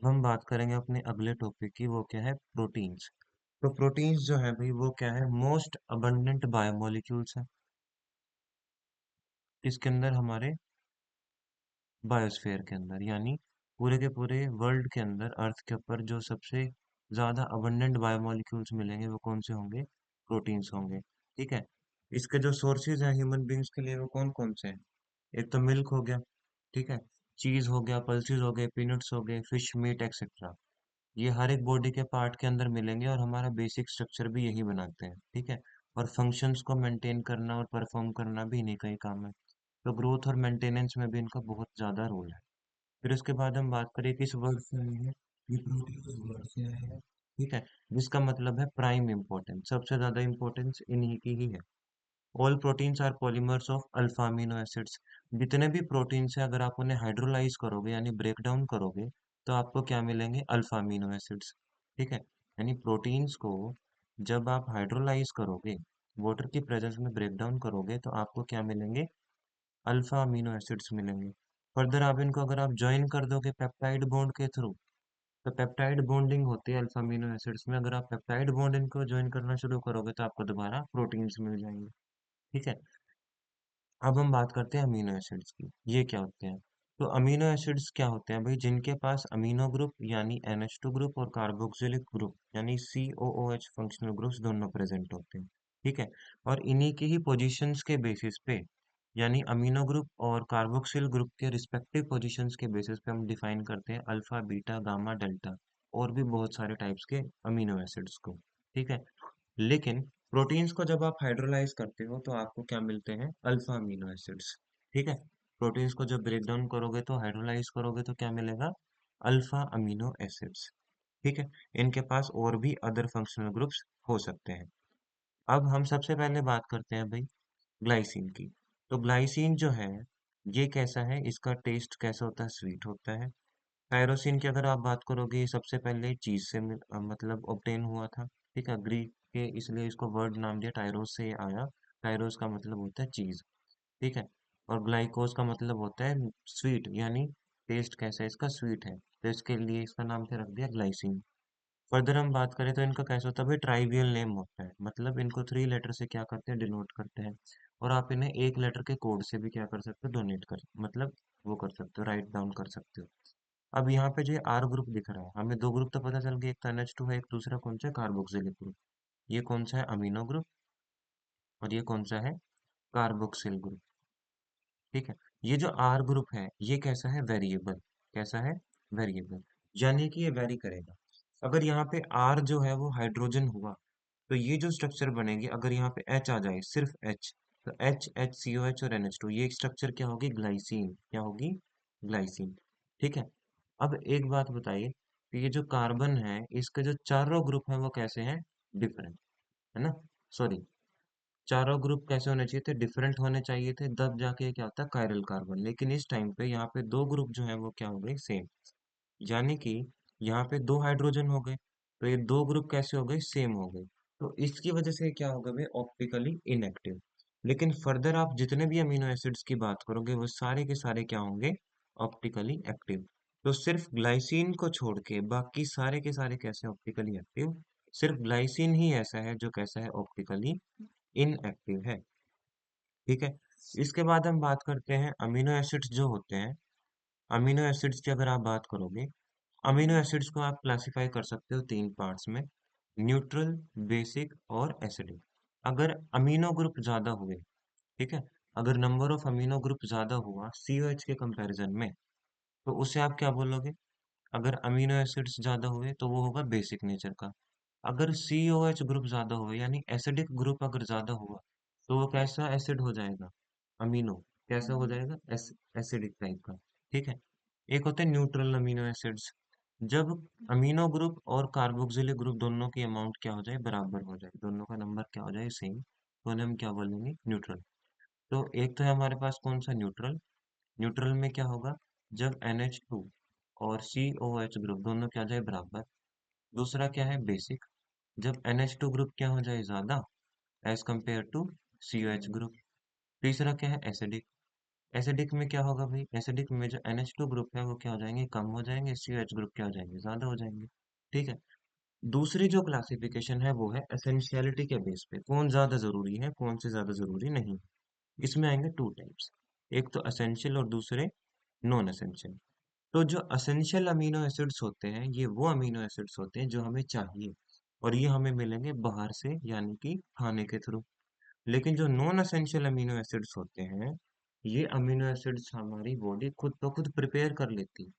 अब हम बात करेंगे अपने अगले टॉपिक की, वो क्या है, प्रोटीन्स। तो प्रोटीन्स जो है भाई वो क्या है, मोस्ट अबंडेंट बायोमोलिक्यूल्स है किसके अंदर, हमारे बायोस्फीयर के अंदर, यानी पूरे के पूरे वर्ल्ड के अंदर, अर्थ के ऊपर जो सबसे ज्यादा अबंडेंट बायोमोलिक्यूल्स मिलेंगे वो कौन से होंगे, प्रोटीन्स होंगे। ठीक है। इसके जो सोर्सेज हैं ह्यूमन बींग्स के लिए वो कौन कौन से हैं, एक तो मिल्क हो गया, ठीक है, चीज हो गया, पल्सेस हो गए, पीनट्स हो गए, फिश मीट एक्सेट्रा। ये हर एक बॉडी के पार्ट के अंदर मिलेंगे और हमारा बेसिक स्ट्रक्चर भी यही बनाते हैं। ठीक है। और फंक्शंस को मेंटेन करना और परफॉर्म करना भी इन्हीं का ही काम है। तो ग्रोथ और मेंटेनेंस में भी इनका बहुत ज्यादा रोल है। फिर उसके बाद हम बात करें किस वर्ड से आए हैं, ये प्रोटीन किस वर्ड से आए हैं। ठीक है। जिसका मतलब है प्राइम इम्पोर्टेंस, सबसे ज्यादा इम्पोर्टेंस इन्हीं की ही है। All proteins are polymers of alpha amino acids. जितने भी प्रोटीन्स है अगर आप उन्हें हाइड्रोलाइज करोगे यानी ब्रेक डाउन करोगे तो आपको क्या मिलेंगे, अल्फा अमीनो एसिड्स। ठीक है। यानी प्रोटीन्स को जब आप हाइड्रोलाइज करोगे, वाटर की प्रेजेंस में ब्रेक डाउन करोगे तो आपको क्या मिलेंगे, अल्फा अमीनो एसिड्स मिलेंगे। फर्दर आप इनको अगर आप ज्वाइन कर दोगे पेप्टाइड बॉन्ड के थ्रू, तो पेप्टाइड बॉन्डिंग होती है अल्फा अमीनो एसिड्स में, अगर आप पेप्टाइड बॉन्ड इनको ज्वाइन करना शुरू करोगे तो आपको दोबारा प्रोटीन्स मिल जाएंगे। ठीक है। अब हम बात करते हैं अमीनो एसिड्स की, ये क्या होते हैं। तो अमीनो एसिड्स क्या होते हैं भाई, जिनके पास अमीनो ग्रुप यानी NH2 ग्रुप और कार्बोक्सिलिक ग्रुप यानी COOH फंक्शनल ग्रुप्स दोनों प्रेजेंट होते हैं। ठीक है। और इन्हीं की ही पोजीशंस के बेसिस पे, यानी अमीनो ग्रुप और कार्बोक्सिल ग्रुप के रिस्पेक्टिव पोजीशंस के बेसिस पे हम डिफाइन करते हैं अल्फा बीटा गामा डेल्टा और भी बहुत सारे टाइप्स के अमीनो एसिड्स को। ठीक है। लेकिन प्रोटीन्स को जब आप हाइड्रोलाइज करते हो तो आपको क्या मिलते हैं, अल्फा अमीनो एसिड्स। ठीक है। प्रोटीन्स को जब ब्रेक डाउन करोगे तो हाइड्रोलाइज करोगे तो क्या मिलेगा, अल्फा अमीनो एसिड्स। ठीक है। इनके पास और भी अदर फंक्शनल ग्रुप्स हो सकते हैं। अब हम सबसे पहले बात करते हैं भाई ग्लाइसिन की। तो ग्लाइसिन जो है ये कैसा है, इसका टेस्ट कैसा होता है, स्वीट होता है। टायरोसिन की अगर आप बात करोगे ये सबसे पहले चीज से मतलब ऑब्टेन हुआ था। ठीक है। ग्रीक के इसलिए इसको वर्ड नाम दिया, टायरोस से ये आया। टायरोस का मतलब होता है चीज। ठीक है। और ग्लाइकोस का मतलब होता है स्वीट, यानी टेस्ट कैसा है इसका, स्वीट है, तो इसके लिए इसका नाम क्या रख दिया, ग्लाइसिन। फर्दर हम बात करें तो इनका कैसा होता है भाई, ट्राइवियल नेम होता है, मतलब इनको 3 लेटर से क्या करते हैं, डिनोट करते हैं। और आप इन्हें 1 लेटर के कोड से भी क्या कर सकते हो, डोनेट कर, मतलब वो कर सकते हो, राइट डाउन कर सकते हो। अब यहाँ पे जो ये आर ग्रुप दिख रहा है, हमें 2 ग्रुप तो पता चल गया, एक तो NH2 है, एक दूसरा कौन सा है, कार्बोक्सिलिक ग्रुप। ये कौन सा है, अमीनो ग्रुप। और ये कौन सा है, कार्बोक्सिल ग्रुप। ठीक है। ये जो आर ग्रुप है ये कैसा है, वेरिएबल। कैसा है, वेरिएबल, यानी कि ये वेरी करेगा। अगर यहाँ पे आर जो है वो हाइड्रोजन हुआ तो ये जो स्ट्रक्चर बनेगी, अगर यहाँ पे एच आ जाए, सिर्फ एच, तो H H C O H और NH2, ये स्ट्रक्चर क्या होगी, ग्लाइसिन, क्या होगी, ग्लाइसिन। ठीक है। अब एक बात बताइए कि ये जो कार्बन है इसके जो चारों ग्रुप हैं वो कैसे हैं, डिफरेंट, है ना, सॉरी, चारों ग्रुप कैसे होने चाहिए थे, डिफरेंट होने चाहिए थे, तब जाके ये क्या होता है, कायरल कार्बन। लेकिन इस टाइम पे यहाँ पे 2 ग्रुप जो है वो क्या हो गए, सेम, यानी कि यहाँ पे 2 हाइड्रोजन हो गए, तो ये 2 ग्रुप कैसे हो गए, सेम हो गए। तो इसकी वजह से क्या होगा भाई, ऑप्टिकली इनएक्टिव। लेकिन फर्दर आप जितने भी अमीनो एसिड्स की बात करोगे वो सारे के सारे क्या होंगे, ऑप्टिकली एक्टिव। तो सिर्फ ग्लाइसिन को छोड़ के बाकी सारे के सारे कैसे ऑप्टिकली एक्टिव, सिर्फ ग्लाइसिन ही ऐसा है जो कैसा है, ऑप्टिकली इनएक्टिव है। ठीक है। इसके बाद हम बात करते हैं अमीनो एसिड्स जो होते हैं। अमीनो एसिड्स की अगर आप बात करोगे, अमीनो एसिड्स को आप क्लासिफाई कर सकते हो 3 पार्ट्स में, न्यूट्रल, बेसिक और एसिडिक। अगर अमीनो ग्रुप ज्यादा हुए, ठीक है, अगर नंबर ऑफ अमीनो ग्रुप ज्यादा हुआ COH के कंपैरिजन में, तो उसे आप क्या बोलोगे, अगर अमीनो एसिड्स ज्यादा हुए तो वो होगा बेसिक नेचर का। अगर COH ग्रुप ज्यादा हुए यानी एसिडिक ग्रुप अगर ज्यादा हुआ तो वो कैसा एसिड हो जाएगा, अमीनो, कैसा हो जाएगा, एसिडिक टाइप का। ठीक है। एक होते हैं न्यूट्रल अमीनो एसिड्स, जब अमीनो ग्रुप और कार्बोक्सिलिक ग्रुप दोनों की अमाउंट क्या हो जाए, बराबर हो जाए, दोनों का नंबर क्या हो जाए, सेम, तो उन्हें हम क्या बोलेंगे, न्यूट्रल। तो एक तो है हमारे पास कौन सा, न्यूट्रल। न्यूट्रल में क्या होगा, जब NH2 और COH ग्रुप दोनों क्या हो जाए, बराबर। दूसरा क्या है, बेसिक, जब NH2 ग्रुप क्या हो जाए, ज्यादा, as compare to COH group. तीसरा क्या है, एसिडिक, जब NH2 ग्रुप क्या हो जाए, ज्यादा, as compare to COH group. तीसरा क्या है, एसिडिक, जब NH2 ग्रुप क्या हो जाए, ज्यादा, as compare to COH group. तीसरा क्या है, एसिडिक, जब NH2 ग्रुप क्या हो जाए, ज्यादा, as compare to COH group. Acidic में क्या होगा भाई, एसिडिक में जो NH2 ग्रुप है वो क्या हो जाएंगे, कम हो जाएंगे, COH ग्रुप क्या हो जाएंगे, ज्यादा हो जाएंगे। ठीक है। दूसरी जो क्लासिफिकेशन है वो है एसेंशियलिटी के बेस पे, कौन ज्यादा जरूरी है कौन से ज्यादा जरूरी नहीं। इसमें आएंगे टू टाइप्स, एक तो असेंशियल और दूसरे नॉन असेंशियल। तो जो असेंशियल अमीनो एसिड्स होते हैं ये वो अमीनो एसिड्स होते हैं जो हमें चाहिए, और ये हमें मिलेंगे बाहर से यानी कि खाने के थ्रू। लेकिन जो नॉन असेंशियल अमीनो एसिड्स होते हैं, ये अमीनो एसिड्स हमारी बॉडी खुद ब खुद प्रिपेयर कर लेती है,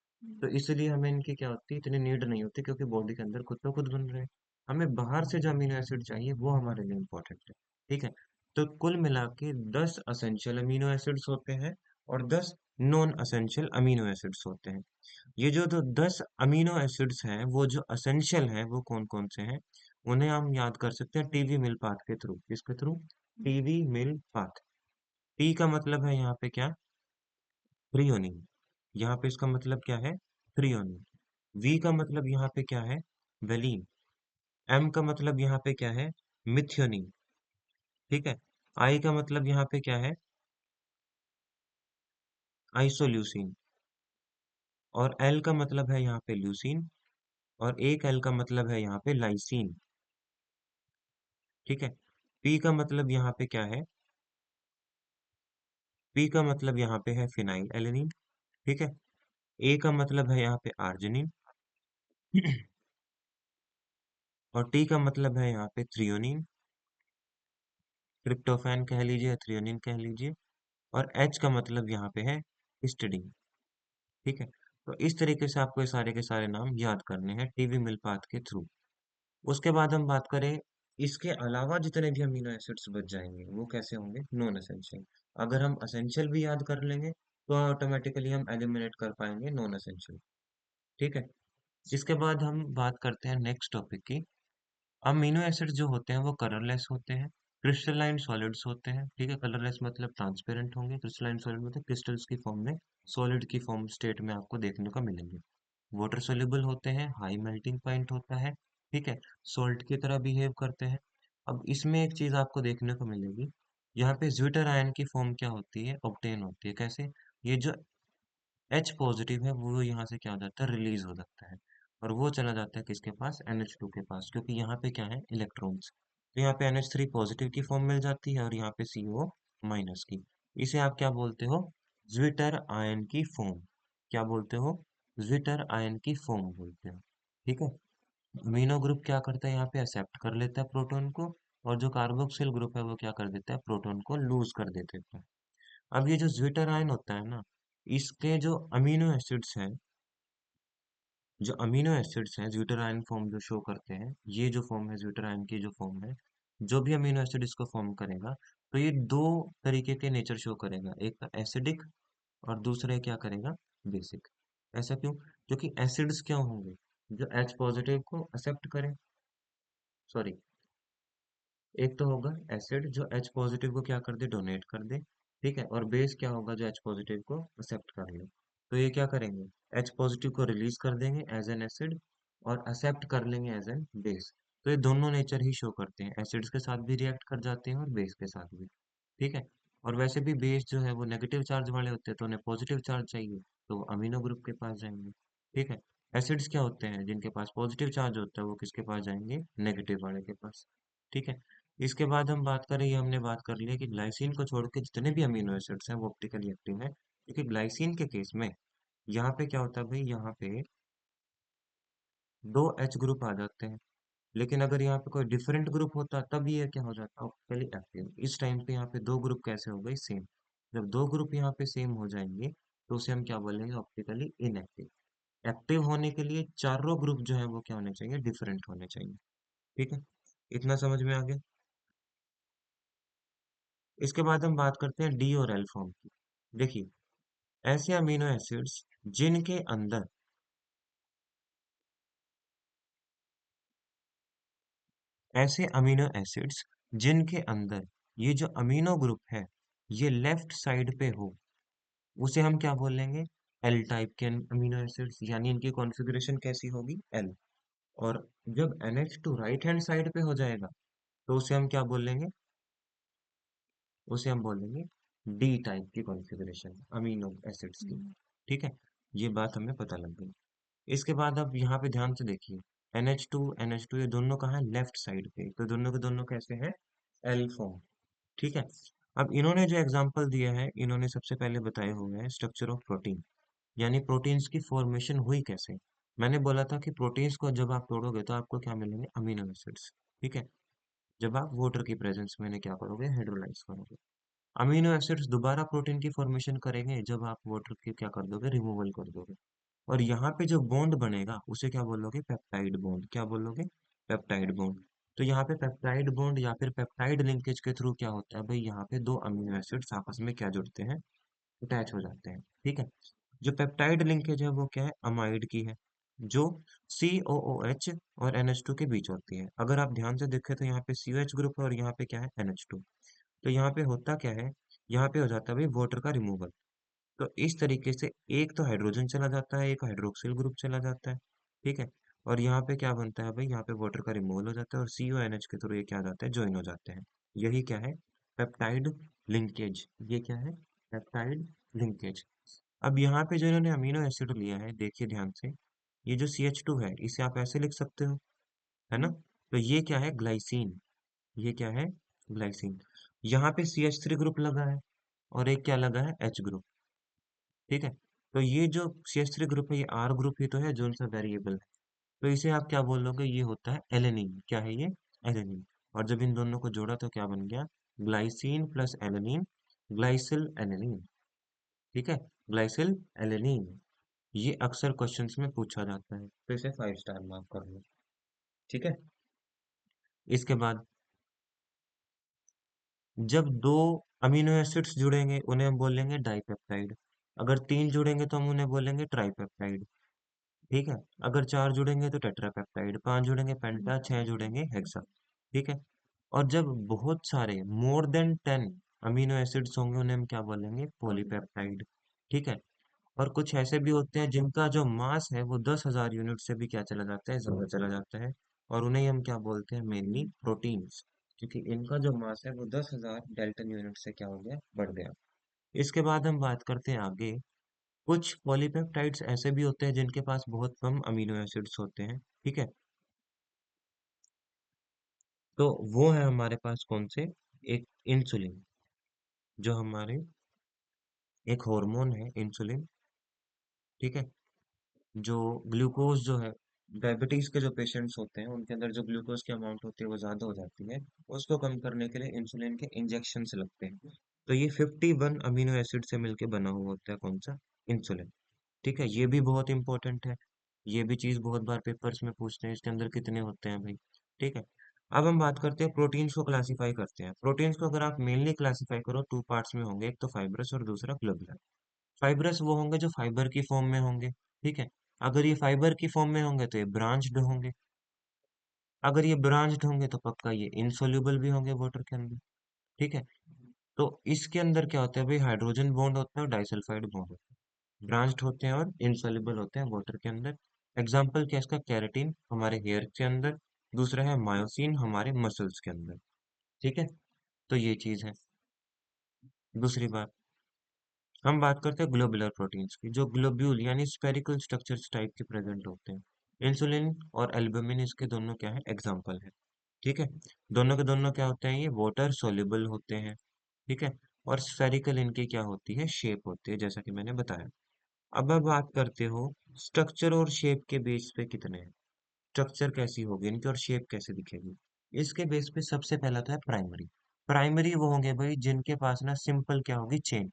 तो इसलिए हमें इनकी क्या होती है, इतनी नीड नहीं होती, क्योंकि बॉडी के अंदर खुद ब खुद बन रहे हैं। हमें बाहर से जो अमीनो एसिड चाहिए वो हमारे लिए इम्पोर्टेंट है। ठीक है। तो कुल मिला के 10 असेंशियल अमीनो एसिड्स होते हैं और 10 नॉन असेंशियल अमीनो एसिड्स होते हैं। ये जो 10 अमीनो एसिड्स हैं वो जो असेंशियल हैं वो कौन कौन से हैं, उन्हें हम याद कर सकते हैं टीवी मिल पाथ के थ्रू। किसके थ्रू? टीवी मिल पाथ। टी का मतलब है यहाँ पे क्या, थ्रियोनिन। यहाँ पे इसका मतलब क्या है, थ्रियोनिन। वी का मतलब यहाँ पे क्या है, वेलिन। एम का मतलब यहाँ पे क्या है, मिथ्योनिन। ठीक है। आई का मतलब यहाँ पे क्या है, आइसोल्यूसिन। और एल का मतलब है यहाँ पे ल्यूसीन। और एक एल का मतलब है यहाँ पे लाइसीन। ठीक है। पी का मतलब यहाँ पे क्या है, पी का मतलब यहाँ पे है फिनाइल एलेनिन। ठीक है। ए का मतलब है यहाँ पे आर्जिनिन। और टी का मतलब है यहाँ पे थ्रियोनिन, ट्रिप्टोफैन कह लीजिए, थ्रियोनिन कह लीजिए। और एच का मतलब यहाँ पे है हिस्टिडीन। ठीक है। तो इस तरीके से आपको ये सारे के सारे नाम याद करने हैं टीवी मिलपाथ के थ्रू। उसके बाद हम बात करें, इसके अलावा जितने भी अमीनो एसिड्स बच जाएंगे वो कैसे होंगे, नॉन असेंशियल। अगर हम असेंशियल भी याद कर लेंगे तो ऑटोमेटिकली हम एलिमिनेट कर पाएंगे नॉन असेंशियल। ठीक है। इसके बाद हम बात करते हैं नेक्स्ट टॉपिक की। अमीनो एसिड जो होते हैं वो कलरलेस होते हैं, क्रिस्टलाइन सॉलिड्स होते हैं। ठीक है। कलरलेस मतलब ट्रांसपेरेंट होंगे, क्रिस्टलाइन सॉलिड मतलब क्रिस्टल्स की फॉर्म में, सॉलिड की फॉर्म स्टेट में आपको देखने को मिलेंगे। वाटर सोल्यूबल होते हैं, हाई मेल्टिंग पॉइंट होता है। ठीक है। सॉल्ट की तरह बिहेव करते हैं। अब इसमें एक चीज आपको देखने को मिलेगी, यहाँ पे ज्विटर आयन की फॉर्म क्या होती है, ऑब्टेन होती है। कैसे? ये जो H पॉजिटिव है वो यहाँ से क्या हो जाता है, रिलीज हो जाता है, और वो चला जाता है किसके पास, NH2 के पास, क्योंकि यहाँ पे क्या है, इलेक्ट्रॉन्स। तो यहाँ पे NH3 पॉजिटिव की फॉर्म मिल जाती है और यहाँ पे CO माइनस की। इसे आप क्या बोलते हो, ज्विटर आयन की फॉर्म। क्या बोलते हो, ज्विटर आयन की फॉर्म बोलते हो। ठीक है। अमीनो ग्रुप क्या करता है, यहाँ पे एक्सेप्ट कर लेता है प्रोटॉन को, और जो कार्बोक्सिल ग्रुप है वो क्या कर देता है, प्रोटॉन को लूज कर देते हैं। अब ये जो ज्विटर आयन होता है ना, इसके जो अमीनो एसिड्स हैं, जो अमीनो एसिड्स हैं ज्विटर आयन फॉर्म जो शो करते हैं, ये जो फॉर्म है ज्विटर आयन की जो फॉर्म है, जो भी अमीनो एसिड इसको फॉर्म करेगा, तो ये दो तरीके के नेचर शो करेगा, एक एसिडिक और दूसरा क्या करेगा, बेसिक। ऐसा क्यों? क्योंकि एसिड्स क्या होंगे, जो H पॉजिटिव को एक्सेप्ट करें, सॉरी, एक तो होगा एसिड जो H पॉजिटिव को क्या कर दे, डोनेट कर दे। ठीक है। और बेस क्या होगा, जो H पॉजिटिव को एक्सेप्ट कर ले। तो ये क्या करेंगे, H पॉजिटिव को रिलीज कर देंगे एज एन एसिड, और एक्सेप्ट कर लेंगे एज एन बेस। तो ये दोनों नेचर ही शो करते हैं, एसिड्स के साथ भी रिएक्ट कर जाते हैं और बेस के साथ भी। ठीक है। और वैसे भी बेस जो है वो नेगेटिव चार्ज वाले होते हैं, तो उन्हें पॉजिटिव चार्ज चाहिए, तो वो अमीनो ग्रुप के पास जाएंगे। ठीक है। एसिड्स क्या होते हैं, जिनके पास पॉजिटिव चार्ज होता है वो किसके पास जाएंगे, नेगेटिव वाले के पास। ठीक है। इसके बाद हम बात करें, ये हमने बात कर लिया कि ग्लाइसिन को छोड़ के जितने भी अमीनो एसिड्स हैं वो ऑप्टिकली एक्टिव हैं, क्योंकि ग्लाइसिन के केस में यहाँ पे क्या होता है भाई, यहाँ पे दो H ग्रुप आ जाते हैं। लेकिन अगर यहाँ पे कोई डिफरेंट ग्रुप होता तब ये क्या हो जाता, ऑप्टिकली एक्टिव। इस टाइम पे यहाँ पे दो ग्रुप कैसे हो गए, सेम। जब दो ग्रुप यहाँ पे सेम हो जाएंगे तो उसे हम क्या बोलेंगे, ऑप्टिकली इनएक्टिव। एक्टिव होने के लिए चारों ग्रुप जो है वो क्या होने चाहिए, डिफरेंट होने चाहिए। ठीक है। इतना समझ में आ गया। इसके बाद हम बात करते हैं डी और एल फॉर्म की। देखिए, ऐसे अमीनो एसिड्स जिनके अंदर, ऐसे अमीनो एसिड्स जिनके अंदर ये जो अमीनो ग्रुप है ये लेफ्ट साइड पे हो, उसे हम क्या बोलेंगे, एल टाइप के अमीनो एसिड्स, यानी इनकी कॉन्फ़िगरेशन कैसी होगी, एल। और जब NH2 राइट हैंड साइड पे हो जाएगा तो उसे हम क्या बोलेंगे, उसे हम बोलेंगे डी टाइप की कॉन्फ़िगरेशन अमीनो एसिड्स की। हम्म। ठीक है, ये बात हमें पता लग गई। इसके बाद अब यहाँ पे ध्यान से देखिए, NH2 ये दोनों कहाँ है, लेफ्ट साइड पे, तो दोनों के दोनों कैसे हैं, एल फॉर्म। ठीक है, अब इन्होंने जो एग्जांपल दिया है, इन्होंने सबसे पहले बताए हुए हैं स्ट्रक्चर ऑफ प्रोटीन, यानी प्रोटीन्स की फॉर्मेशन हुई कैसे। मैंने बोला था कि प्रोटीन्स को जब आप तोड़ोगे तो आपको क्या मिलेंगे, अमीनो एसिड्स। ठीक है, जब आप वाटर की प्रेजेंस में इन्हें क्या करोगे, हाइड्रोलाइज करोगे। अमीनो एसिड्स दोबारा प्रोटीन की फॉर्मेशन करेंगे जब आप वाटर की क्या कर दोगे, रिमूवल कर दोगे। और यहाँ पे जो बॉन्ड बनेगा उसे क्या बोलोगे, पेप्टाइड बॉन्ड। क्या बोलोगे, पेप्टाइड बॉन्ड। तो यहाँ पे पेप्टाइड बॉन्ड या फिर पेप्टाइड लिंकेज के थ्रू क्या होता है भाई, यहाँ पे दो अमीनो एसिड्स आपस में क्या जुड़ते हैं, अटैच हो जाते हैं। ठीक है, जो पेप्टाइड लिंकेज है वो क्या है, अमाइड की है, जो COOH और NH2 के बीच होती है। अगर आप ध्यान से देखें तो यहाँ पे COH ग्रुप है और यहाँ पे क्या है, NH2। तो यहाँ पे होता क्या है, यहाँ पे हो जाता है भाई वाटर का रिमूवल। तो इस तरीके से एक तो हाइड्रोजन चला जाता है, एक हाइड्रोक्सिल ग्रुप चला जाता है। ठीक है, और यहाँ पे क्या बनता है भाई, यहाँ पे वाटर का रिमूवल हो जाता है और CONH के थ्रू ये क्या आ जाता है, ज्वाइन हो जाते हैं। यही क्या है, पेप्टाइड लिंकेज। ये क्या है, पेप्टाइड लिंकेज। अब यहाँ पे जो इन्होंने अमीनो एसिड लिया है, देखिए ध्यान से, ये जो CH2 है इसे आप ऐसे लिख सकते हो, है ना। तो ये क्या है, ग्लाइसिन। ये क्या है, ग्लाइसिन। यहाँ पे CH3 ग्रुप लगा है और एक क्या लगा है, H ग्रुप। ठीक है, तो ये जो CH3 ग्रुप है ये R ग्रुप ही तो है, जोन सा वेरिएबल है। तो इसे आप क्या बोलोगे, ये होता है एलेनिन। क्या है ये, एलेनिन। और जब इन दोनों को जोड़ा तो क्या बन गया, ग्लाइसिन प्लस एलेनिन, ग्लाइसिल एलेनिन। ठीक है, ग्लाइसिल एलेनिन। ये अक्सर क्वेश्चंस में पूछा जाता है, तो इसे 5 स्टार मार्क कर लो। ठीक है, इसके बाद जब दो अमीनो एसिड्स जुड़ेंगे उन्हें हम बोलेंगे डाइपेप्टाइड। अगर तीन जुड़ेंगे तो हम उन्हें बोलेंगे ट्राइपेप्टाइड। ठीक है, अगर चार जुड़ेंगे तो टेट्रापेप्टाइड, पांच जुड़ेंगे पेंटा, छह जुड़ेंगे हेक्सा। ठीक है, और जब बहुत सारे मोर देन 10 अमीनो एसिड्स होंगे उन्हें हम क्या बोलेंगे, पॉलीपेप्टाइड। ठीक है, और कुछ ऐसे भी होते हैं जिनका जो मास है वो 10,000 यूनिट से भी क्या चला जाता है, ज्यादा चला जाता है, और उन्हें हम क्या बोलते हैं, मेनली प्रोटीन्स। क्योंकि इनका जो मास है वो 10,000 डेल्टन यूनिट से क्या हो गया, बढ़ गया। इसके बाद हम बात करते हैं आगे, कुछ पॉलीपेप्टाइड्स ऐसे भी होते हैं जिनके पास बहुत कम अमीनो एसिड्स होते हैं। ठीक है, तो वो है हमारे पास कौन से, एक इंसुलिन, जो हमारे एक हार्मोन है इंसुलिन। ठीक है, जो ग्लूकोज जो है, डायबिटीज के जो पेशेंट्स होते हैं उनके अंदर जो ग्लूकोज की अमाउंट होती है वो ज्यादा हो जाती है, उसको कम करने के लिए इंसुलिन के इंजेक्शन लगते हैं। तो ये 51 अमीनो एसिड से मिलके बना हुआ होता है कौन सा, इंसुलिन। ठीक है, ये भी बहुत इंपॉर्टेंट है। ये भी चीज बहुत बार पेपर्स में पूछते हैं, इसके अंदर कितने होते हैं भाई। ठीक है, अब हम बात करते हैं प्रोटीन्स को क्लासिफाई करते हैं। प्रोटीन्स को अगर आप मेनली क्लासिफाई करो, टू पार्ट्स में होंगे, एक तो फाइब्रस और दूसरा ग्लोबुलर। फाइब्रस वो होंगे जो फाइबर की फॉर्म में होंगे। ठीक है, अगर ये फाइबर की फॉर्म में होंगे तो ये ब्रांच्ड होंगे। अगर ये ब्रांच्ड होंगे तो पक्का ये इनसोल्यूबल भी होंगे वाटर के अंदर। ठीक है, तो इसके अंदर क्या होता है भाई, हाइड्रोजन बॉन्ड होता है और डाइसल्फाइड बॉन्ड होता है। ब्रांच्ड होते हैं और इनसोल्यूबल होते हैं वाटर के अंदर। एग्जाम्पल क्या है इसका, कैरेटीन हमारे हेयर के अंदर, दूसरा है मायोसिन हमारे मसल्स के अंदर। ठीक है, तो ये चीज है। दूसरी बात, हम बात करते हैं ग्लोबुलर प्रोटीन्स की, जो ग्लोब्यूल यानी स्फेरिकल स्ट्रक्चर्स टाइप के प्रेजेंट होते हैं। इंसुलिन और एल्बुमिन इसके दोनों क्या है, एग्जाम्पल है। ठीक है, दोनों के दोनों क्या होते हैं, ये वाटर सोल्यूबल होते हैं। ठीक है, और स्फेरिकल इनकी क्या होती है, शेप होती है, जैसा कि मैंने बताया। अब आप बात करते हो स्ट्रक्चर और शेप के बेस पे कितने हैं, स्ट्रक्चर कैसी होगी इनकी और शेप कैसे दिखेगी। इसके बेस पे सबसे पहला तो है प्राइमरी। प्राइमरी वो होंगे भाई जिनके पास ना सिंपल क्या होगी, चेन।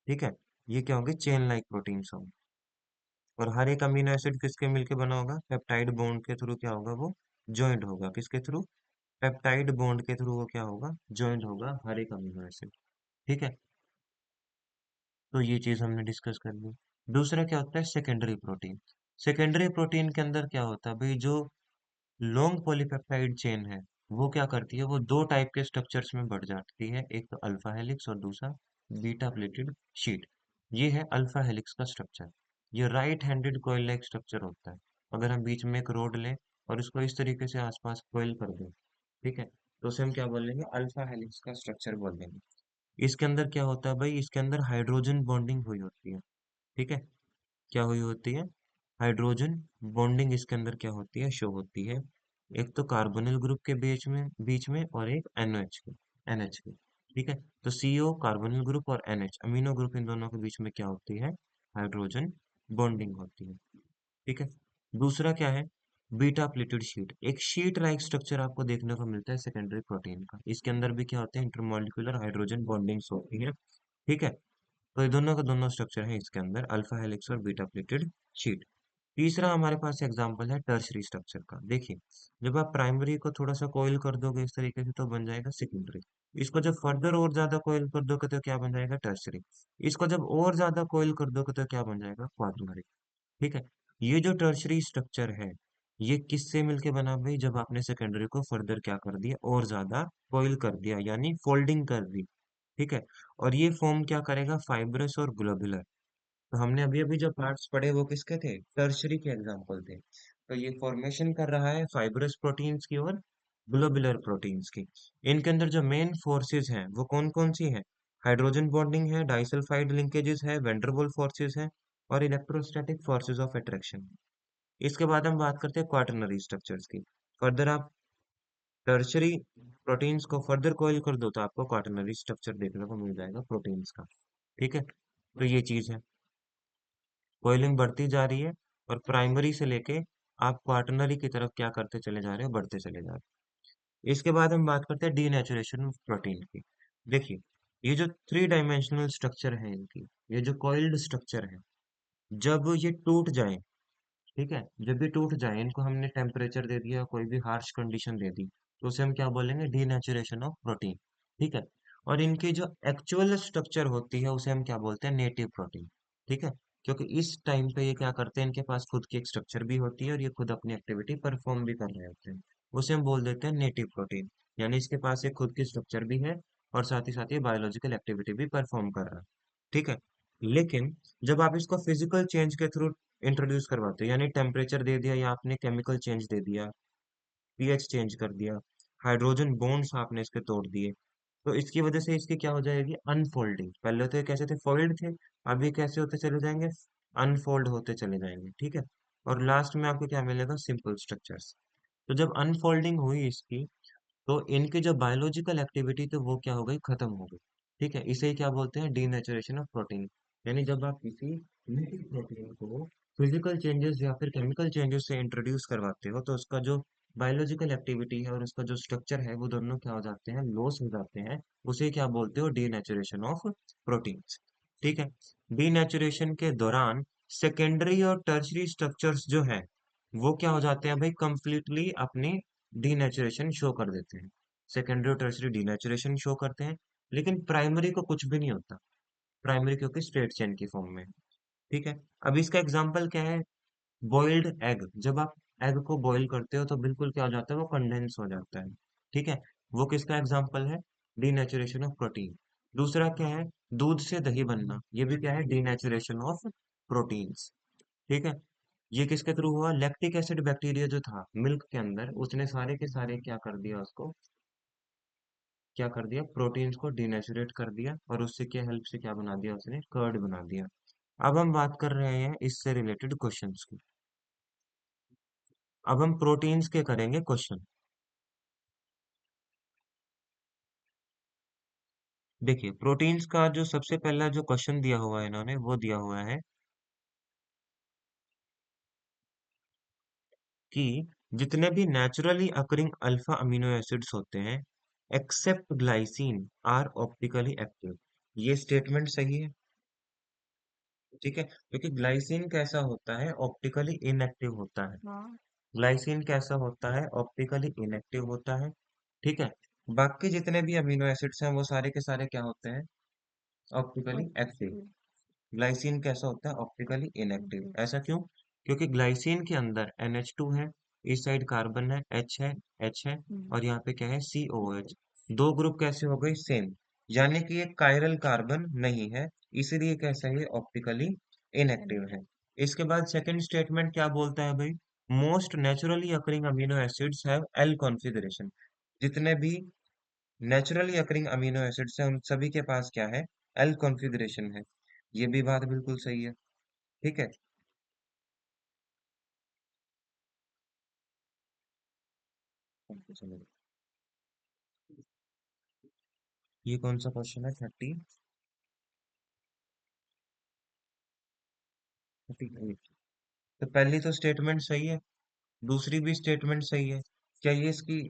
ठीक है, ये क्या होंगे, चेन लाइक प्रोटीन्स होंगे। और हर एक अमीनो एसिड किसके मिलके बना होगा, पेप्टाइड बॉन्ड के थ्रू क्या होगा, वो ज्वाइंट होगा। किसके थ्रू, पेप्टाइड बॉन्ड के थ्रू वो क्या होगा, ज्वाइंट होगा हर एक अमीनो एसिड। ठीक है, तो ये चीज हमने डिस्कस कर ली। दूसरा क्या होता है, सेकेंडरी प्रोटीन। सेकेंडरी प्रोटीन के अंदर क्या होता है भाई, जो लॉन्ग पॉलीपेप्टाइड चेन है वो क्या करती है, वो दो टाइप के स्ट्रक्चर्स में बढ़ जाती है, एक तो अल्फा हेलिक्स और दूसरा बीटा प्लेटेड शीट। ये है अल्फा हेलिक्स का स्ट्रक्चर। ये राइट हैंडेड कोयल लाइक स्ट्रक्चर होता है। अगर हम बीच में एक रोड लें और इसको इस तरीके से आसपास कोयल कर दें, ठीक है, तो उसे हम क्या बोलेंगे, अल्फा हेलिक्स का स्ट्रक्चर बोल देंगे। इसके अंदर क्या होता है भाई, इसके अंदर हाइड्रोजन बॉन्डिंग हुई होती है। ठीक है, क्या हुई होती है, हाइड्रोजन बॉन्डिंग इसके अंदर क्या होती है, शो होती है। एक तो कार्बोनिल ग्रुप के बीच में और एक एनओएच के, एनएच के। ठीक है, तो सीओ कार्बोनिल ग्रुप और एनएच अमीनो ग्रुप, इन दोनों के बीच में क्या होती है, हाइड्रोजन बॉन्डिंग होती है। ठीक है, दूसरा क्या है, बीटा प्लेटेड शीट। एक शीट लाइक स्ट्रक्चर आपको देखने को मिलता है सेकेंडरी प्रोटीन का। इसके अंदर भी क्या होते हैं, इंटरमॉलिक्यूलर हाइड्रोजन बॉन्डिंग्स होती है। ठीक है, तो ये दोनों का दोनों स्ट्रक्चर है इसके अंदर, अल्फा हेलिक्स और बीटा प्लेटेड शीट। तीसरा हमारे पास एग्जांपल है टर्शरी स्ट्रक्चर का। देखिए, जब आप प्राइमरी को थोड़ा सा कोयल कर दोगे इस तरीके से तो बन जाएगा सेकेंडरी। इसको जब फर्दर और ज्यादा कोयल कर दोगे तो क्या बन जाएगा, टर्शरी। इसको जब और ज्यादा कोयल कर दोगे तो क्या बन जाएगा, क्वाaternary। ठीक है, ये जो टर्शरी स्ट्रक्चर है, ये किससे मिलके बना भाई, जब आपने सेकेंडरी को फर्दर क्या कर दिया, और ज्यादा कोयल कर दिया, यानी फोल्डिंग कर दी। ठीक है, और ये फॉर्म क्या करेगा, फाइब्रस और ग्लोबुलर। तो हमने अभी अभी जो पार्ट्स पढ़े वो किसके थे, टर्शरी के एग्जांपल थे। तो ये फॉर्मेशन कर रहा है फाइब्रस प्रोटीन्स की और ग्लोबुलर प्रोटीन्स की। इनके अंदर जो मेन फोर्सेस हैं वो कौन कौन सी हैं, हाइड्रोजन बॉन्डिंग है, डाइसल्फाइड लिंकेजेस है, वेंडरवॉल फोर्सेस है, और इलेक्ट्रोस्टैटिक फोर्सेस ऑफ अट्रैक्शन। इसके बाद हम बात करते हैं क्वाटरनरी स्ट्रक्चर्स की। फर्दर आप टर्शरी प्रोटीन्स को फर्दर कोयल कर दो तो आपको क्वाटरनरी स्ट्रक्चर देखने को मिल जाएगा प्रोटीन्स का। ठीक है, तो ये चीज है, कोयलिंग बढ़ती जा रही है, और प्राइमरी से लेके आप क्वाटरनरी की तरफ क्या करते चले जा रहे हो, बढ़ते चले जा रहे हो। इसके बाद हम बात करते हैं डीनेचुरेशन ऑफ प्रोटीन की। देखिए, ये जो थ्री डायमेंशनल स्ट्रक्चर है इनकी, ये जो कॉइल्ड स्ट्रक्चर है, जब ये टूट जाए, ठीक है, जब भी टूट जाए, इनको हमने टेम्परेचर दे दिया, कोई भी हार्श कंडीशन दे दी, तो उसे हम क्या बोलेंगे, डीनेचुरेशन ऑफ प्रोटीन। ठीक है, और इनकी जो एक्चुअल स्ट्रक्चर होती है उसे हम क्या बोलते हैं, नेटिव प्रोटीन। ठीक है, क्योंकि इस टाइम पे ये क्या करते हैं, इनके पास खुद की एक स्ट्रक्चर भी होती है और ये खुद अपनी एक्टिविटी परफॉर्म भी कर रहे होते हैं, उसे हम बोल देते हैं नेटिव प्रोटीन। यानी इसके पास एक खुद की स्ट्रक्चर भी है और साथ ही साथ ये बायोलॉजिकल एक्टिविटी भी परफॉर्म कर रहा है। ठीक है, लेकिन जब आप इसको फिजिकल चेंज के थ्रू इंट्रोड्यूस करवाते हो, यानी टेम्परेचर दे दिया या आपने केमिकल चेंज दे दिया, पीएच चेंज कर दिया, हाइड्रोजन बॉन्ड्स आपने इसके तोड़ दिए, तो इसकी वजह से इसकी क्या हो जाएगी, अनफोल्डिंग। पहले तो ये कैसे थे, फोल्ड थे, अभी कैसे होते चले जाएंगे, अनफोल्ड होते चले जाएंगे। ठीक है, और लास्ट में आपको क्या मिलेगा, सिंपल स्ट्रक्चर्स। तो जब अनफोल्डिंग हुई इसकी, तो इनकी जो बायोलॉजिकल एक्टिविटी थी वो क्या हो गई, खत्म हो गई। ठीक है, इसे ही क्या बोलते हैं, डीनेचुरेशन ऑफ प्रोटीन। यानी जब आप किसी लिविंग प्रोटीन को फिजिकल चेंजेस या फिर केमिकल चेंजेस से इंट्रोड्यूस करवाते हो, तो उसका जो बायोलॉजिकल एक्टिविटी है और उसका जो स्ट्रक्चर है वो दोनों क्या हो जाते हैं, लॉस हो जाते हैं। उसे क्या बोलते हो, डीनेचुरेशन ऑफ प्रोटीन्स। ठीक है, डीनेचुरेशन के दौरान सेकेंडरी और टर्शरी स्ट्रक्चर्स जो है वो क्या हो जाते हैं भाई, कंप्लीटली अपनी डीनेचुरेशन शो कर देते हैं। सेकेंडरी और टर्शरी डीनेचुरेशन शो करते हैं, लेकिन प्राइमरी को कुछ भी नहीं होता। प्राइमरी क्योंकि स्ट्रेट चेन की फॉर्म में है। ठीक है, अब इसका एग्जांपल क्या है, बॉइल्ड एग। जब आप एग को बॉईल करते हो तो बिल्कुल क्या हो जाता है, वो कंडेंस हो जाता है। ठीक है, वो किसका एग्जांपल है, डीनेचुरेशन ऑफ प्रोटीन। दूसरा क्या है, दूध से दही बनना, ये भी क्या है, डीनेचुरेशन ऑफ प्रोटीन्स। ठीक है, ये किसके थ्रू हुआ, लैक्टिक एसिड बैक्टीरिया जो था मिल्क के अंदर, उसने सारे के सारे क्या कर दिया, उसको क्या कर दिया, प्रोटीन्स को डीनेचुरेट कर दिया, और उससे क्या हेल्प से क्या बना दिया, उसने कर्ड बना दिया। अब हम बात कर रहे हैं इससे रिलेटेड क्वेश्चंस की। अब हम प्रोटीन्स के करेंगे क्वेश्चन। देखिए, प्रोटीन्स का जो सबसे पहला जो क्वेश्चन दिया हुआ है इन्होंने, वो दिया हुआ है कि जितने भी naturally occurring alpha amino acids होते हैं except glycine are optically active. ये स्टेटमेंट सही है। ठीक है, क्योंकि ग्लाइसिन कैसा होता है, ऑप्टिकली इनएक्टिव होता है। ग्लाइसिन कैसा होता है, ऑप्टिकली इनएक्टिव होता है। ठीक है, बाकी जितने भी अमीनो एसिड्स हैं वो सारे के सारे क्या होते हैं, ऑप्टिकली एक्टिव। ग्लाइसिन कैसा होता है, ऑप्टिकली इनएक्टिव। ऐसा क्यों, क्योंकि ग्लाइसिन के अंदर NH2 है, इस साइड कार्बन है, H है, H है, और यहाँ पे क्या है, COH। दो ग्रुप कैसे हो गए, सेम। यानी कि ये कायरल कार्बन नहीं है, इसीलिए कैसा है, ऑप्टिकली इनएक्टिव है। इसके बाद सेकंड स्टेटमेंट क्या बोलता है भाई, most naturally occurring amino acids have L configuration. जितने भी नेचुरली अकरिंग अमीनो एसिड्स है, उन सभी के पास क्या है, एल कॉन्फ़िगरेशन है। ये भी बात बिल्कुल सही है। ठीक है। चलो, ये कौन सा क्वेश्चन है? 38। तो पहली तो स्टेटमेंट सही है, दूसरी भी स्टेटमेंट सही है। क्या ये इसकी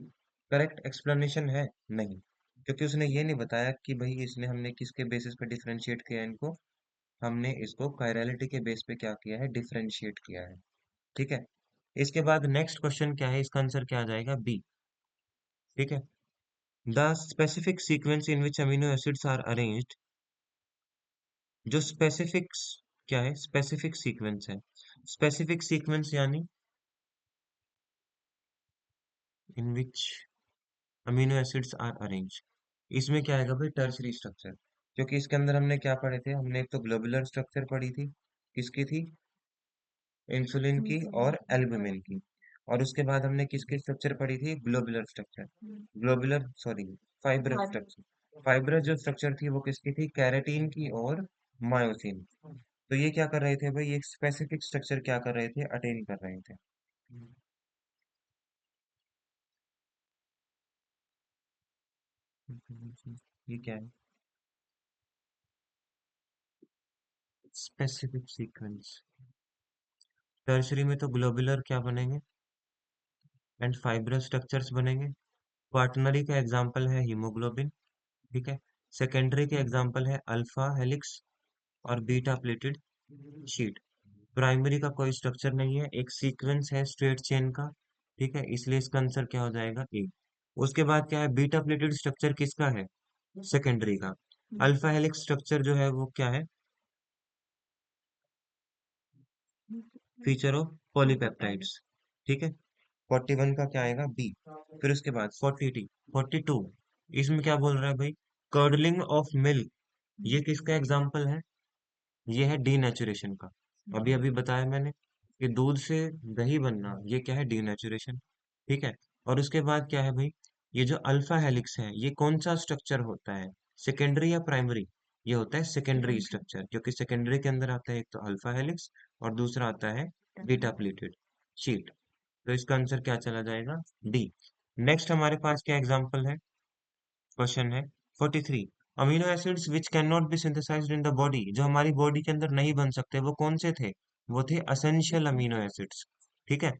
करेक्ट एक्सप्लेनेशन है? नहीं, क्योंकि उसने ये नहीं बताया कि भाई इसने हमने किसके बेसिस पे डिफरेंशिएट किया है इनको। हमने इसको कायरलिटी के बेस पे क्या किया है, डिफरेंशिएट किया है। ठीक है। इसके बाद नेक्स्ट क्वेश्चन क्या है, इसका आंसर क्या आ जाएगा? बी। ठीक है। The specific sequence in which amino acids are arranged, जो स्पेसिफिक्स क्या है, स्पेसिफिक सीक्वेंस है। स्पेसिफिक सीक्वेंस यानी in which amino acids are arrange, इसमें क्या आएगा भाई? Tertiary structure. क्योंकि इसके अंदर हमने क्या पढ़े थे, हमने एक तो ग्लोबुलर स्ट्रक्चर पढ़ी थी, किसकी थी? इंसुलिन की और एल्बुमिन की। और उसके बाद हमने किसकी स्ट्रक्चर पढ़ी थी? Globular structure, globular sorry, fibrous structure. Fibrous जो स्ट्रक्चर थी वो किसकी थी? कैरेटीन की और मायोसिन। तो ये क्या कर रहे थे भाई, एक स्पेसिफिक स्ट्रक्चर क्या कर रहे थे, अटेन कर रहे थे। ये क्या है? Specific sequence. टर्शरी में तो ग्लोबुलर क्या बनेंगे, एंड फाइब्रस स्ट्रक्चर्स बनेंगे। क्वार्टनरी का एग्जांपल है हीमोग्लोबिन। ठीक है। सेकेंडरी के एग्जांपल है अल्फा हेलिक्स और बीटा प्लेटेड शीट। प्राइमरी का कोई स्ट्रक्चर नहीं है, एक सीक्वेंस है स्ट्रेट चेन का। ठीक है, इसलिए इसका आंसर क्या हो जाएगा? ए। उसके बाद क्या है, बीटा प्लेटेड स्ट्रक्चर किसका है? सेकेंडरी का। अल्फा हेलिक्स स्ट्रक्चर जो है वो क्या है? Feature of polypeptides. ठीक है। 41 का क्या आएगा? बी। फिर उसके बाद 42। इसमें क्या बोल रहा है भाई? कर्डलिंग ऑफ मिल्क, ये किसका एग्जाम्पल है? ये है डीनेचुरेशन का। अभी अभी बताया मैंने कि दूध से दही बनना, ये क्या है? डीनेचुरेशन। ठीक है। और उसके बाद क्या है भाई? ये जो अल्फा हेलिक्स है, ये कौन सा स्ट्रक्चर होता है, सेकेंडरी या प्राइमरी? ये होता है सेकेंडरी स्ट्रक्चर, क्योंकि सेकेंडरी के अंदर आता है एक तो अल्फा हेलिक्स और दूसरा आता है बीटा प्लेटेड शीट। तो इसका आंसर क्या चला जाएगा? डी। नेक्स्ट हमारे पास क्या एग्जांपल है, क्वेश्चन है 43। Amino acids which can not be synthesized in the body, जो हमारी बॉडी के अंदर नहीं बन सकते, वो कौन से थे? वो थे असेंशियल अमीनो एसिड्स। ठीक है।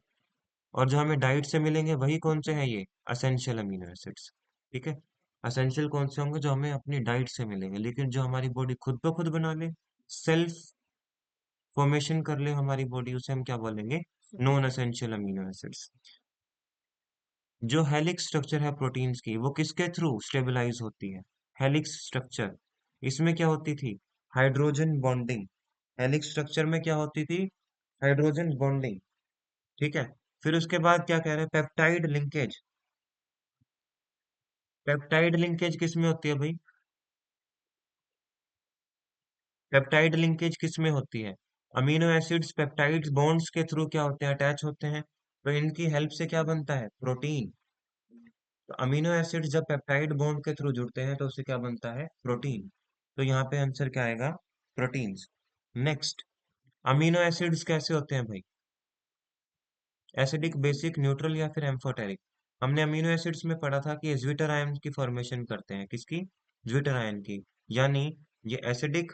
और जो हमें डाइट से मिलेंगे वही कौन से हैं? ये असेंशियल अमीनो एसिड्स। ठीक है। असेंशियल कौन से होंगे? जो हमें अपनी डाइट से मिलेंगे, लेकिन जो हमारी बॉडी खुद ब खुद बना ले, सेल्फ फॉर्मेशन कर ले हमारी बॉडी, उसे हम क्या बोलेंगे? Non essential amino acids. जो हेलिक्स स्ट्रक्चर है प्रोटीन्स की, वो किसके थ्रू स्टेबलाइज होती है? Helix structure. इसमें क्या होती थी? Hydrogen bonding. हेलिक्स स्ट्रक्चर में क्या होती थी? Hydrogen bonding. ठीक है। फिर उसके बाद क्या कह रहे हैं? Peptide linkage. पेप्टाइड लिंकेज किस में होती है भाई? पेप्टाइड लिंकेज किस में होती है? अमीनो एसिड्स पेप्टाइड बॉन्ड्स के थ्रू क्या होते हैं? अटैच होते हैं। तो इनकी हेल्प से क्या बनता है? प्रोटीन। तो अमीनो एसिड जब पेप्टाइड बॉन्ड के थ्रू जुड़ते हैं तो उससे क्या बनता है? प्रोटीन। तो यहाँ पे आंसर क्या आएगा? प्रोटीन्स। नेक्स्ट, अमीनो एसिड्स कैसे होते हैं भाई? एसिडिक, बेसिक, न्यूट्रल या फिर एम्फोटेरिक? हमने अमीनो एसिड्स में पढ़ा था कि ज्विटर आयन की फॉर्मेशन करते हैं, किसकी? ज्विटर आयन की। यानी ये एसिडिक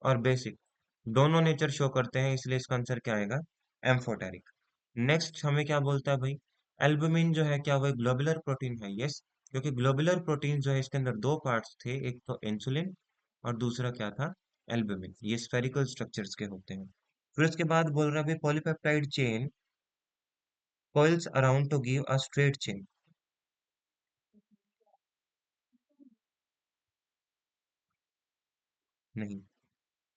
और बेसिक दोनों नेचर शो करते हैं, इसलिए इसका आंसर क्या आएगा? एम्फोटेरिक। नेक्स्ट हमें क्या बोलता है भाई? एल्बुमिन जो है क्या वो एक ग्लोबुलर प्रोटीन है? यस, क्योंकि ग्लोबुलर प्रोटीन जो है इसके अंदर दो पार्ट्स थे, एक तो इंसुलिन और दूसरा क्या था? एल्बुमिन। ये स्फेरिकल स्ट्रक्चर्स के होते हैं। फिर उसके बाद बोल रहा है भाई polypeptide chain coils around to give a straight chain। नहीं,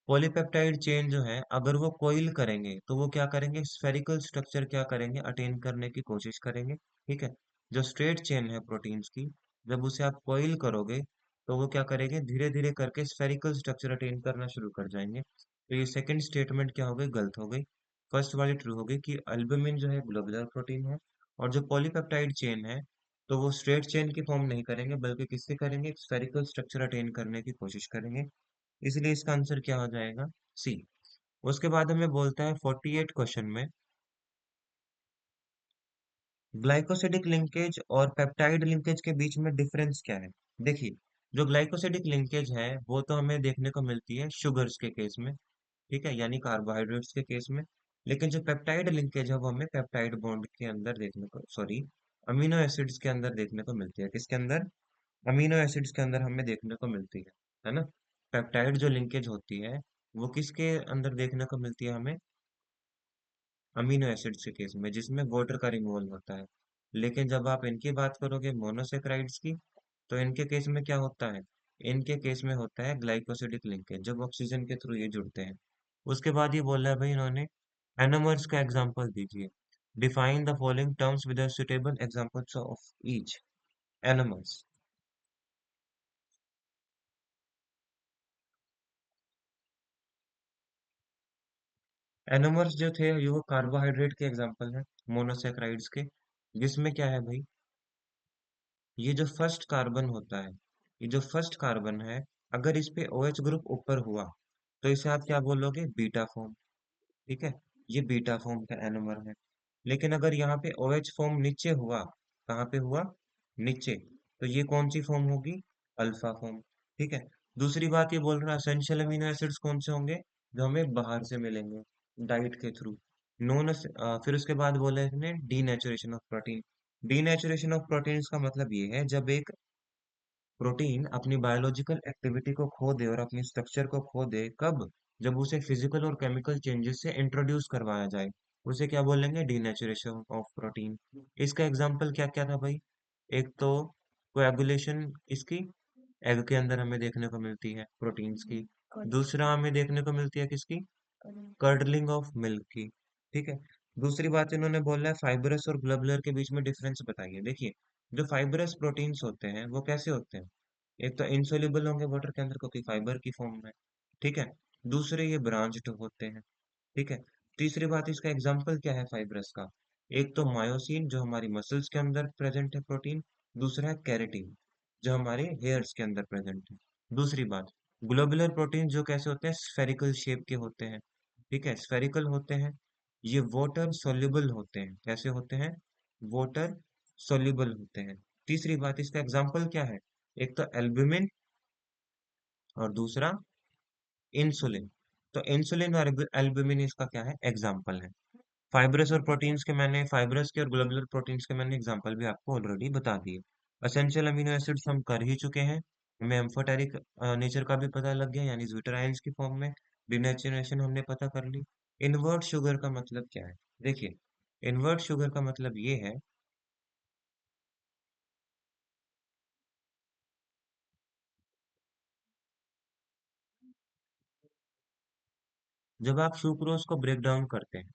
पॉलीपेप्टाइड चेन जो है अगर वो कोइल करेंगे तो वो क्या करेंगे? स्फेरिकल स्ट्रक्चर क्या करेंगे? अटेन करने की कोशिश करेंगे। ठीक है। जो स्ट्रेट चेन है प्रोटीन्स की, जब उसे आप कोइल करोगे तो वो क्या करेंगे? धीरे धीरे करके स्फेरिकल स्ट्रक्चर अटेन करना शुरू कर जाएंगे। तो ये सेकंड स्टेटमेंट क्या हो गई? गलत हो गई। फर्स्ट वाली ट्रू हो गई कि अल्बुमिन जो है ग्लोबुलर प्रोटीन है, और जो पॉलीपेप्टाइड चेन है तो वो स्ट्रेट चेन की फॉर्म नहीं करेंगे, बल्कि किससे करेंगे, स्फेरिकल स्ट्रक्चर अटेन करने की कोशिश करेंगे। इसलिए इसका आंसर क्या हो जाएगा, सी। उसके बाद हमें बोलता है 48 क्वेश्चन में, ग्लाइकोसिडिक लिंकेज और पेप्टाइड लिंकेज के बीच में डिफरेंस क्या है। देखिए, जो ग्लाइकोसिडिक लिंकेज है वो तो हमें देखने को मिलती है शुगर्स के केस में, ठीक है, यानी कार्बोहाइड्रेट्स के केस में। लेकिन जो पेप्टाइड लिंकेज है वो हमें पेप्टाइड बॉन्ड के अंदर देखने को, सॉरी, अमीनो एसिड्स के अंदर देखने को मिलती है। किसके अंदर, अमीनो एसिड्स के अंदर हमें देखने को मिलती है ना। पेप्टाइड जो लिंकेज होती है वो किसके अंदर देखने को मिलती है हमें, अमीनो एसिड्स के केस में, जिसमें वाटर का रिमूवल होता है। लेकिन जब आप इनकी बात करोगे मोनोसेक्राइड्स की, तो इनके केस में क्या होता है, इनके केस में होता है ग्लाइकोसिडिक लिंकेज, जब ऑक्सीजन के थ्रू ये जुड़ते हैं। उसके बाद ये बोला है भाई इन्होंने, एनोमर्स का एग्जांपल दीजिए, define the following terms with suitable examples of each. Anomers, anomers जो थे ये वो कार्बोहाइड्रेट के एग्जांपल हैं, मोनोसेक्राइड्स के, जिसमें क्या है भाई, ये जो फर्स्ट कार्बन होता है, ये जो फर्स्ट कार्बन है, अगर इस पे OH ग्रुप ऊपर हुआ तो इसे आप क्या बोलोगे, बीटा फॉर्म, ठीक है, ये बीटा फॉर्म का एनोमर है। लेकिन अगर यहाँ पे OH फॉर्म नीचे हुआ, कहाँ पे हुआ, नीचे, तो ये कौन सी फॉर्म होगी, अल्फा फॉर्म, ठीक है। दूसरी बात ये बोल रहा है एसेंशियल अमीनो एसिड्स कौन से होंगे, जो हमें बाहर से मिलेंगे डाइट के थ्रू, फिर उसके बाद बोला है इसने denaturation of protein. Denaturation of proteins का मतलब ये है जब एक प्रोटीन अपनी बायोलॉजिकल एक्टिविटी को खो दे और अपनी स्ट्रक्चर को खो दे, कब, जब उसे फिजिकल और केमिकल चेंजेस से इंट्रोड्यूस करवाया जाए, उसे क्या बोलेंगे, डीनेचुरेशन ऑफ प्रोटीन। इसका एग्जांपल क्या क्या था भाई, एक तो कोएगुलेशन, इसकी एग के अंदर हमें देखने को मिलती है प्रोटीन्स की। दूसरा हमें देखने को मिलती है किसकी, कर्डलिंग ऑफ मिल्क की, ठीक है। दूसरी बात इन्होंने बोला है फाइब्रस और ग्लोबुलर के बीच में डिफरेंस बताइए। देखिए, जो फाइब्रस प्रोटीन्स होते हैं वो कैसे होते हैं, एक तो इनसोल्यूबल होंगे वाटर के अंदर क्योंकि फाइबर की फॉर्म में, ठीक है। दूसरे ये ब्रांच्ड होते हैं, ठीक है। तीसरी बात, इसका एग्जाम्पल क्या है फाइब्रस का, एक तो मायोसिन जो हमारी मसल्स के अंदर प्रेजेंट है प्रोटीन, दूसरा है केराटिन जो हमारे हेयर्स के अंदर प्रेजेंट है। दूसरी बात, ग्लोबुलर प्रोटीन जो कैसे होते हैं, स्फेरिकल शेप के होते हैं, ठीक है, स्फेरिकल होते हैं। ये वाटर सोल्यूबल होते हैं, कैसे होते हैं, वाटर सोल्यूबल होते हैं। तीसरी बात, इसका एग्जाम्पल क्या है, एक तो एल्ब्यूमिन और दूसरा इंसुलिन। तो इंसुलिन और एल्ब्यूमिन इसका क्या है, एग्जाम्पल है। फाइब्रस और प्रोटीन्स के मैंने, फाइब्रस के और ग्लोबुलर प्रोटीन्स के मैंने एग्जांपल भी आपको ऑलरेडी बता दिए। एसेंशियल अमीनो एसिड्स हम कर ही चुके हैं, हमें एम्फोटेरिक नेचर का भी पता लग गया, यानी ज्विटर आयंस की फॉर्म में डिनेचुरेशन हमने पता कर ली। इन्वर्ट शुगर का मतलब क्या है, देखिए, इन्वर्ट शुगर का मतलब ये है, जब आप सुक्रोज को ब्रेक डाउन करते हैं,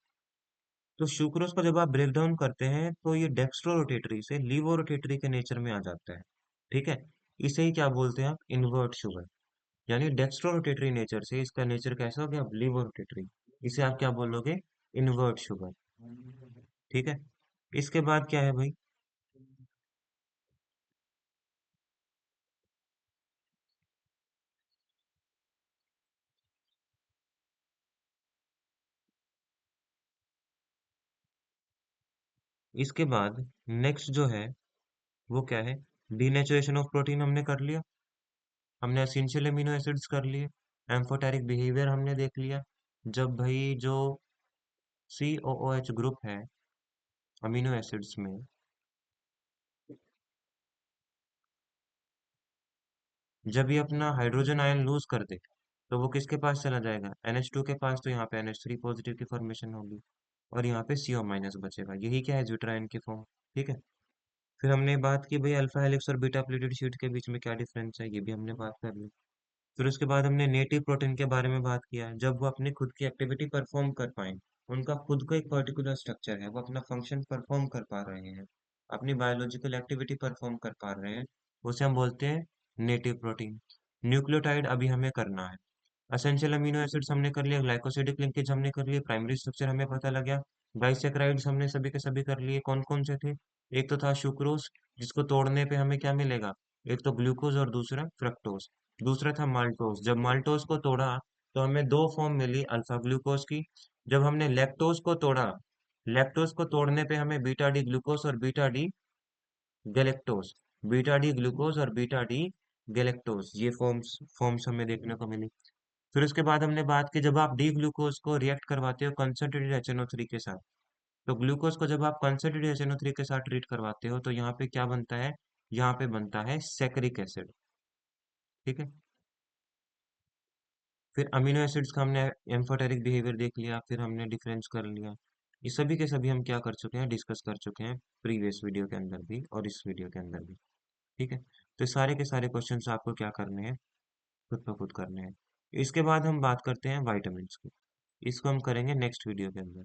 तो सुक्रोज को जब आप ब्रेक डाउन करते हैं तो ये डेक्स्ट्रो रोटेटरी से लीवो रोटेटरी के नेचर में आ जाता है, ठीक है। इसे ही क्या बोलते हैं आप, इन्वर्ट शुगर, यानी डेक्स्ट्रो रोटेटरी नेचर से इसका नेचर कैसा हो गया, अब लीवो रोटेटरी, इसे आप क्या बोलोगे, इन्वर्ट शुगर, ठीक है। इसके बाद क्या है भाई, इसके बाद नेक्स्ट जो है वो क्या है, डीनेचुरेशन ऑफ प्रोटीन हमने कर लिया, हमने एसेंशियल अमीनो एसिड्स कर लिए, एम्फोटेरिक बिहेवियर हमने देख लिया, जब भाई जो COOH ग्रुप है अमीनो एसिड्स में, जब ये अपना हाइड्रोजन आयन लूज कर दे, तो वो किसके पास चला जाएगा, NH2 के पास, तो यहाँ पे NH3 पॉजिटिव की फॉर्मेशन होगी, और यहाँ पे CO माइनस बचेगा, यही क्या है, ज्यूट्राइन की फॉर्म, ठीक है। फिर हमने बात की भाई अल्फा हेलिक्स और बीटा प्लेटेड शीट के बीच में क्या डिफरेंस है, ये भी हमने बात कर ली। फिर उसके बाद हमने नेटिव प्रोटीन के बारे में बात किया, जब वो अपनी खुद की एक्टिविटी परफॉर्म कर पाए, उनका खुद का एक पर्टिकुलर स्ट्रक्चर है, वो अपना फंक्शन परफॉर्म कर पा रहे हैं, अपनी बायोलॉजिकल एक्टिविटी परफॉर्म कर पा रहे हैं, उसे हम बोलते हैं नेटिव प्रोटीन। न्यूक्लियोटाइड अभी हमें करना है, एसेंशियल अमीनो एसिड्स हमने कर लिया, ग्लाइकोसिडिक लिंकेज हमने कर लिया, प्राइमरी स्ट्रक्चर हमें पता लग गया, डाइसेक्राइड्स हमने सभी के सभी कर लिए, कौन कौन से थे, एक तो था सुक्रोज, जिसको तोड़ने पे हमें क्या मिलेगा, एक तो ग्लूकोज और दूसरा फ्रक्टोज। दूसरा था माल्टोज, जब माल्टोज को तोड़ा तो हमें दो फॉर्म मिली अल्फा ग्लूकोज की। जब हमने लैक्टोज को तोड़ा, लैक्टोज को तोड़ने पे हमें बीटा डी ग्लूकोज और beta D galactose, beta D glucose और बीटा डी गैलेक्टोज, ये फॉर्म्स फॉर्म्स हमें देखने को मिली। फिर उसके बाद हमने बात की, जब आप डी ग्लूकोज को रिएक्ट करवाते हो कंसंट्रेटेड HNO3 के साथ, तो ग्लूकोज को जब आप कंसंट्रेटेड HNO3 के साथ ट्रीट करवाते हो तो यहाँ पे क्या बनता है, यहाँ पे बनता है सैकरिक एसिड। ठीक है। फिर अमीनो एसिड्स का हमने एम्फोटेरिक बिहेवियर देख लिया, फिर हमने डिफरेंस कर लिया। ये सभी के सभी हम क्या कर चुके हैं, डिस्कस कर चुके हैं प्रीवियस वीडियो के अंदर भी और इस वीडियो के अंदर भी। ठीक है। तो सारे के सारे क्वेश्चंस आपको क्या करने हैं, खुद ब खुद करने हैं। इसके बाद हम बात करते हैं वाइटामिन की, इसको हम करेंगे नेक्स्ट वीडियो के अंदर।